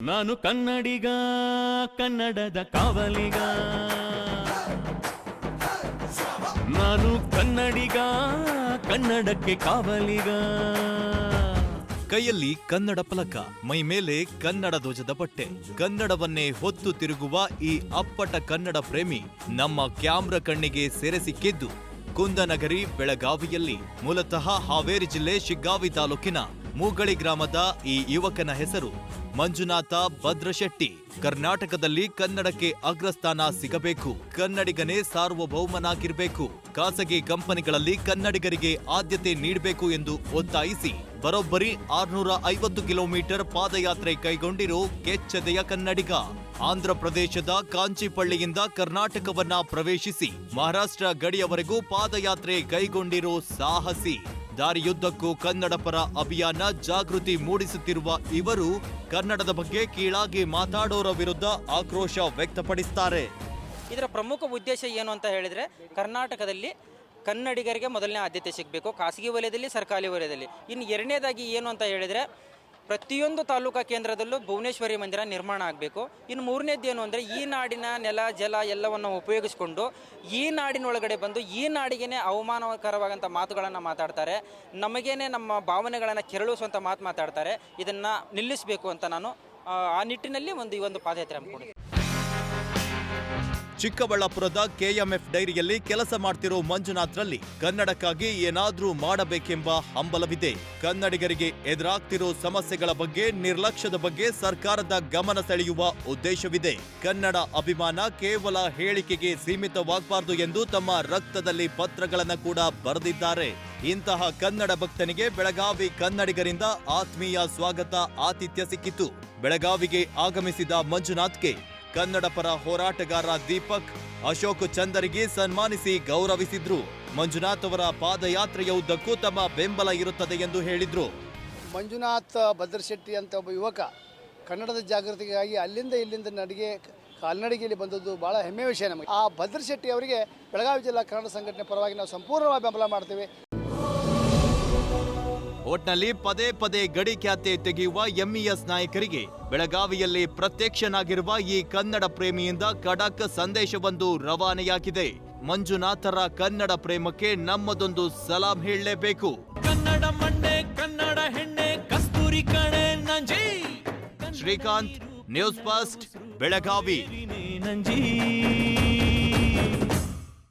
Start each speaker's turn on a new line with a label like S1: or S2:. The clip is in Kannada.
S1: ನಾನು ಕನ್ನಡಿಗ, ಕನ್ನಡದ ಕಾವಲಿಗ. ನಾನು ಕನ್ನಡಿಗ, ಕನ್ನಡಕ್ಕೆ ಕಾವಲಿಗ.
S2: ಕೈಯಲ್ಲಿ ಕನ್ನಡ ಫಲಕ, ಮೈ ಮೇಲೆ ಕನ್ನಡ ಧ್ವಜದ ಬಟ್ಟೆ, ಕನ್ನಡವನ್ನೇ ಹೊತ್ತು ತಿರುಗುವ ಈ ಅಪ್ಪಟ ಕನ್ನಡ ಪ್ರೇಮಿ ನಮ್ಮ ಕ್ಯಾಮ್ರಾ ಕಣ್ಣಿಗೆ ಸೆರೆ ಸಿಕ್ಕಿದ್ದು ಕುಂದನಗರಿ, ಬೆಳಗಾವಿಯಲ್ಲಿ. ಮೂಲತಃ ಹಾವೇರಿ ಜಿಲ್ಲೆ ಶಿಗ್ಗಾವಿ ತಾಲೂಕಿನ ಮೂಗಳಿ ಗ್ರಾಮದ ಈ ಯುವಕನ ಹೆಸರು ಮಂಜುನಾಥ ಭದ್ರಶೆಟ್ಟಿ. ಕರ್ನಾಟಕದಲ್ಲಿ ಕನ್ನಡಕ್ಕೆ ಅಗ್ರಸ್ಥಾನ ಸಿಗಬೇಕು, ಕನ್ನಡಿಗನೇ ಸಾರ್ವಭೌಮನಾಗಿರಬೇಕು, ಖಾಸಗಿ ಕಂಪನಿಗಳಲ್ಲಿ ಕನ್ನಡಿಗರಿಗೆ ಆದ್ಯತೆ ನೀಡಬೇಕು ಎಂದು ಒತ್ತಾಯಿಸಿ ಬರೋಬ್ಬರಿ 650 ಕಿಲೋಮೀಟರ್ ಪಾದಯಾತ್ರೆ ಕೈಗೊಂಡಿರೋ ಕೆಚ್ಚೆದೆಯ ಕನ್ನಡಿಗ. ಆಂಧ್ರ ಪ್ರದೇಶದ ಕಾಂಚಿಪಳ್ಳಿಯಿಂದ ಕರ್ನಾಟಕವನ್ನ ಪ್ರವೇಶಿಸಿ ಮಹಾರಾಷ್ಟ್ರ ಗಡಿಯವರೆಗೂ ಪಾದಯಾತ್ರೆ ಕೈಗೊಂಡಿರೋ ಸಾಹಸಿ. ದಾರಿಯುದ್ದಕ್ಕೂ ಕನ್ನಡ ಪರ ಅಭಿಯಾನ ಜಾಗೃತಿ ಮೂಡಿಸುತ್ತಿರುವ ಇವರು ಕನ್ನಡದ ಬಗ್ಗೆ ಕೀಳಾಗಿ ಮಾತಾಡೋರ ವಿರುದ್ಧ ಆಕ್ರೋಶ ವ್ಯಕ್ತಪಡಿಸುತ್ತಾರೆ.
S3: ಇದರ ಪ್ರಮುಖ ಉದ್ದೇಶ ಏನು ಅಂತ ಹೇಳಿದರೆ, ಕರ್ನಾಟಕದಲ್ಲಿ ಕನ್ನಡಿಗರಿಗೆ ಮೊದಲನೇ ಆದ್ಯತೆ ಸಿಗಬೇಕು, ಖಾಸಗಿ ವಲಯದಲ್ಲಿ, ಸರ್ಕಾರಿ ವಲಯದಲ್ಲಿ. ಇನ್ನು ಎರಡನೇದಾಗಿ ಏನು ಅಂತ ಹೇಳಿದರೆ, ಪ್ರತಿಯೊಂದು ತಾಲೂಕಾ ಕೇಂದ್ರದಲ್ಲೂ ಭುವನೇಶ್ವರಿ ಮಂದಿರ ನಿರ್ಮಾಣ ಆಗಬೇಕು. ಇನ್ನು ಮೂರನೇದು ಏನು ಅಂದರೆ, ಈ ನಾಡಿನ ನೆಲ ಜಲ ಎಲ್ಲವನ್ನು ಉಪಯೋಗಿಸಿಕೊಂಡು ಈ ನಾಡಿನೊಳಗಡೆ ಬಂದು ಈ ನಾಡಿಗೆ ಅವಮಾನಕರವಾದಂಥ ಮಾತುಗಳನ್ನು ಮಾತಾಡ್ತಾರೆ, ನಮಗೇನೆ ನಮ್ಮ ಭಾವನೆಗಳನ್ನು ಕೆರಳಿಸುವಂಥ ಮಾತಾಡ್ತಾರೆ. ಇದನ್ನು ನಿಲ್ಲಿಸಬೇಕು ಅಂತ ನಾನು ಆ ನಿಟ್ಟಿನಲ್ಲಿ ಈ ಒಂದು ಪಾದಯಾತ್ರೆ ಹಮ್ಮಿಕೊಂಡಿದ್ದೆ.
S2: ಚಿಕ್ಕಬಳ್ಳಾಪುರದ ಕೆಎಂಎಫ್ ಡೈರಿಯಲ್ಲಿ ಕೆಲಸ ಮಾಡ್ತಿರೋ ಮಂಜುನಾಥ್ರಲ್ಲಿ ಕನ್ನಡಕ್ಕಾಗಿ ಏನಾದ್ರೂ ಮಾಡಬೇಕೆಂಬ ಹಂಬಲವಿದೆ. ಕನ್ನಡಿಗರಿಗೆ ಎದುರಾಗ್ತಿರೋ ಸಮಸ್ಯೆಗಳ ಬಗ್ಗೆ, ನಿರ್ಲಕ್ಷ್ಯದ ಬಗ್ಗೆ ಸರ್ಕಾರದ ಗಮನ ಸೆಳೆಯುವ ಉದ್ದೇಶವಿದೆ. ಕನ್ನಡ ಅಭಿಮಾನ ಕೇವಲ ಹೇಳಿಕೆಗೆ ಸೀಮಿತವಾಗಬಾರದು ಎಂದು ತಮ್ಮ ರಕ್ತದಲ್ಲಿ ಪತ್ರಗಳನ್ನು ಕೂಡ ಬರೆದಿದ್ದಾರೆ. ಇಂತಹ ಕನ್ನಡ ಭಕ್ತನಿಗೆ ಬೆಳಗಾವಿ ಕನ್ನಡಿಗರಿಂದ ಆತ್ಮೀಯ ಸ್ವಾಗತ, ಆತಿಥ್ಯ ಸಿಕ್ಕಿತು. ಬೆಳಗಾವಿಗೆ ಆಗಮಿಸಿದ ಮಂಜುನಾಥ್ಗೆ ಕನ್ನಡ ಪರ ಹೋರಾಟಗಾರ ದೀಪಕ್, ಅಶೋಕ್ ಚಂದರಿಗೆ ಸನ್ಮಾನಿಸಿ ಗೌರವಿಸಿದ್ರು. ಮಂಜುನಾಥ್ ಅವರ ಪಾದಯಾತ್ರೆಯ ಉದ್ದಕ್ಕೂ ತಮ್ಮ ಬೆಂಬಲ ಇರುತ್ತದೆ ಎಂದು ಹೇಳಿದ್ರು.
S4: ಮಂಜುನಾಥ್ ಭದ್ರಶೆಟ್ಟಿ ಅಂತ ಒಬ್ಬ ಯುವಕ ಕನ್ನಡದ ಜಾಗೃತಿಗಾಗಿ ಅಲ್ಲಿಂದ ಇಲ್ಲಿಂದ ಕಾಲ್ನಡಿಗೆಯಲ್ಲಿ ಬಂದದ್ದು ಬಹಳ ಹೆಮ್ಮೆಯ ವಿಷಯ ನಮಗೆ. ಆ ಭದ್ರಶೆಟ್ಟಿ ಅವರಿಗೆ ಬೆಳಗಾವಿ ಜಿಲ್ಲಾ ಕನ್ನಡ ಸಂಘಟನೆ ಪರವಾಗಿ ನಾವು ಸಂಪೂರ್ಣವಾಗಿ ಬೆಂಬಲ ಮಾಡ್ತೇವೆ.
S2: ಒಟ್ನಲ್ಲಿ ಪದೇ ಪದೇ ಗಡಿ ಖ್ಯಾತೆ ತೆಗೆಯುವ ಎಂಇಎಸ್ ನಾಯಕರಿಗೆ ಬೆಳಗಾವಿಯಲ್ಲಿ ಪ್ರತ್ಯಕ್ಷನಾಗಿರುವ ಈ ಕನ್ನಡ ಪ್ರೇಮಿಯಿಂದ ಖಡಕ್ ಸಂದೇಶವೊಂದು ರವಾನೆಯಾಗಿದೆ. ಮಂಜುನಾಥರ ಕನ್ನಡ ಪ್ರೇಮಕ್ಕೆ ನಮ್ಮದೊಂದು ಸಲಾಂ ಹೇಳಲೇಬೇಕು.
S1: ಕನ್ನಡ ಮಂಡೆ, ಕನ್ನಡ ಹೆಣ್ಣೆ, ಕಸ್ತೂರಿ ಕಣೆ ನಂಜಿ.
S2: Srikanth, news first, Belagavi.
S1: ನಂಜಿ.